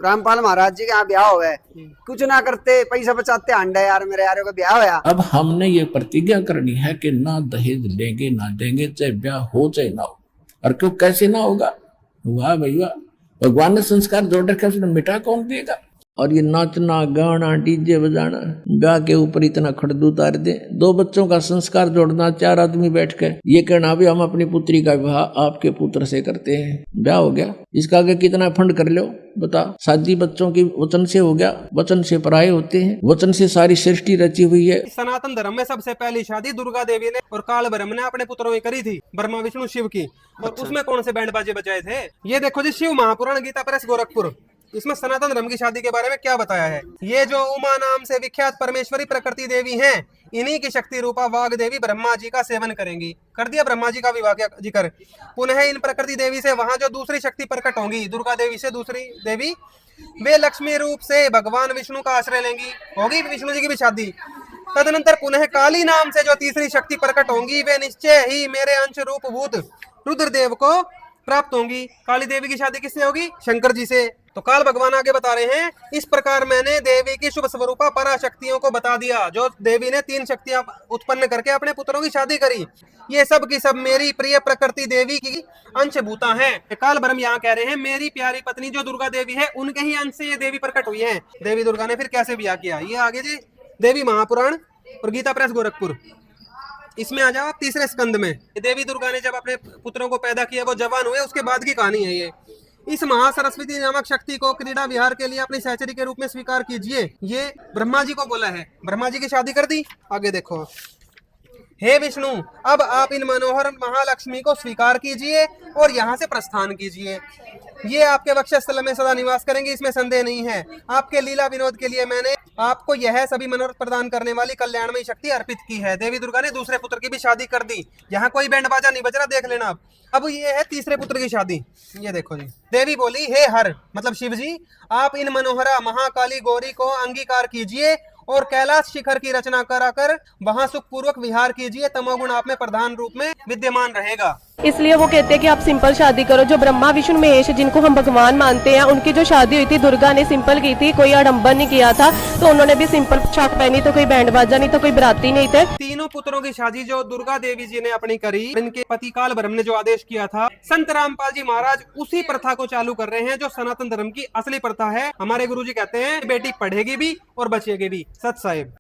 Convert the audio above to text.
रामपाल महाराज जी के यहाँ ब्याह हुआ है, कुछ ना करते पैसा बचाते अंडा यार मेरे यारों का ब्याह होया। अब हमने ये प्रतिज्ञा करनी है कि ना दहेज लेंगे ना देंगे, चाहे ब्याह हो चाहे ना हो। और क्यों कैसे ना होगा? वाह भैया, भगवान ने संस्कार जोड़ रखे, उसने मिटा कौन देगा? और ये नाचना गाना डीजे बजाना, ब्याह के ऊपर इतना खड़दू उतार दे, 2 बच्चों का संस्कार जोड़ना, 4 आदमी बैठ के ये कहना भी हम अपनी पुत्री का विवाह आपके पुत्र से करते हैं, ब्याह हो गया। इसका आगे कितना फंड कर लो बता। शादी बच्चों की वचन से हो गया, वचन से पराये होते हैं, वचन से सारी सृष्टि रची हुई है। सनातन धर्म में सबसे पहली शादी दुर्गा देवी ने और काल ब्रह्म ने अपने पुत्रों की करी थी, ब्रह्मा विष्णु शिव की। और उसमें कौन से बैंड बाजे बजाए थे? ये देखो जी, शिव महापुराण गीता प्रेस गोरखपुर, इसमें सनातन धर्म की शादी के बारे में क्या बताया है। ये जो उमा नाम से विख्यात परमेश्वरी प्रकृति देवी हैं, इन्हीं की शक्ति रूपा वाग देवी ब्रह्मा जी का सेवन करेंगी। कर दिया ब्रह्मा जी का विवाह का जिक्र। पुनः इन प्रकृति देवी से वहां जो दूसरी शक्ति प्रकट होंगी, दुर्गा देवी से दूसरी देवी, वे लक्ष्मी रूप से भगवान विष्णु का आश्रय लेंगी, होगी विष्णु जी की भी शादी। तदनंतर पुनः काली नाम से जो तीसरी शक्ति प्रकट होंगी, वे निश्चय ही मेरे अंश रूप भूत रुद्रदेव को प्राप्त होंगी। काली देवी की शादी किससे होगी? शंकर जी से। तो काल भगवान आगे बता रहे हैं, इस प्रकार मैंने देवी की शुभ स्वरूपा पराशक्तियों को बता दिया। जो देवी ने 3 शक्तियां उत्पन्न करके अपने पुत्रों की शादी करी, ये सब की सब मेरी प्रिय प्रकृति देवी की अंशभूता हैं। काल ब्रह्म यहाँ कह रहे हैं, मेरी प्यारी पत्नी जो दुर्गा देवी है, उनके ही अंश से ये देवी प्रकट हुई है। देवी दुर्गा ने फिर कैसे ब्याह किया, ये आगे जी देवी महापुराण और गीता प्रेस गोरखपुर, इसमें आ जाओ आप तीसरे स्कंद में। देवी दुर्गा ने जब अपने पुत्रों को पैदा किया, वो जवान हुए, उसके बाद की कहानी है ये। इस महासरस्वती नामक शक्ति को क्रीड़ा विहार के लिए अपनी सहचरी के रूप में स्वीकार कीजिए। ये ब्रह्मा जी को बोला है, ब्रह्मा जी की शादी कर दी। आगे देखो, हे विष्णु, अब आप इन मनोहर महालक्ष्मी को स्वीकार कीजिए और यहाँ से प्रस्थान कीजिए। ये आपके वक्षस्थल में सदा निवास करेंगे, इसमें संदेह नहीं है। आपके लीला विनोद के लिए मैंने आपको यह सभी मनोरथ प्रदान करने वाली कल्याणमयी शक्ति अर्पित की है। देवी दुर्गा ने दूसरे पुत्र की भी शादी कर दी। यहाँ कोई बैंड बाजा नहीं बज रहा, देख लेना आप। अब ये है तीसरे पुत्र की शादी। ये देखो जी, देवी बोली, हे हर मतलब शिव जी, आप इन मनोहरा महाकाली गौरी को अंगीकार कीजिए और कैलाश शिखर की रचना कराकर वहां सुखपूर्वक विहार कीजिए। तमोगुण आप में प्रधान रूप में विद्यमान रहेगा। इसलिए वो कहते हैं कि आप सिंपल शादी करो। जो ब्रह्मा विष्णु महेश जिनको हम भगवान मानते हैं, उनकी जो शादी हुई थी दुर्गा ने सिंपल की थी, कोई आडंबर नहीं किया था। तो उन्होंने भी सिंपल पोशाक पहनी, तो कोई बैंड बाजा नहीं, तो कोई बराती नहीं थे। तीनों पुत्रों की शादी जो दुर्गा देवी जी ने अपनी करी, इनके पति काल ब्रह्म ने जो आदेश किया था, संत रामपाल जी महाराज उसी प्रथा को चालू कर रहे हैं जो सनातन धर्म की असली प्रथा है। हमारे गुरु जी कहते हैं, बेटी पढ़ेगी भी और बचेगी भी। सत साहिब।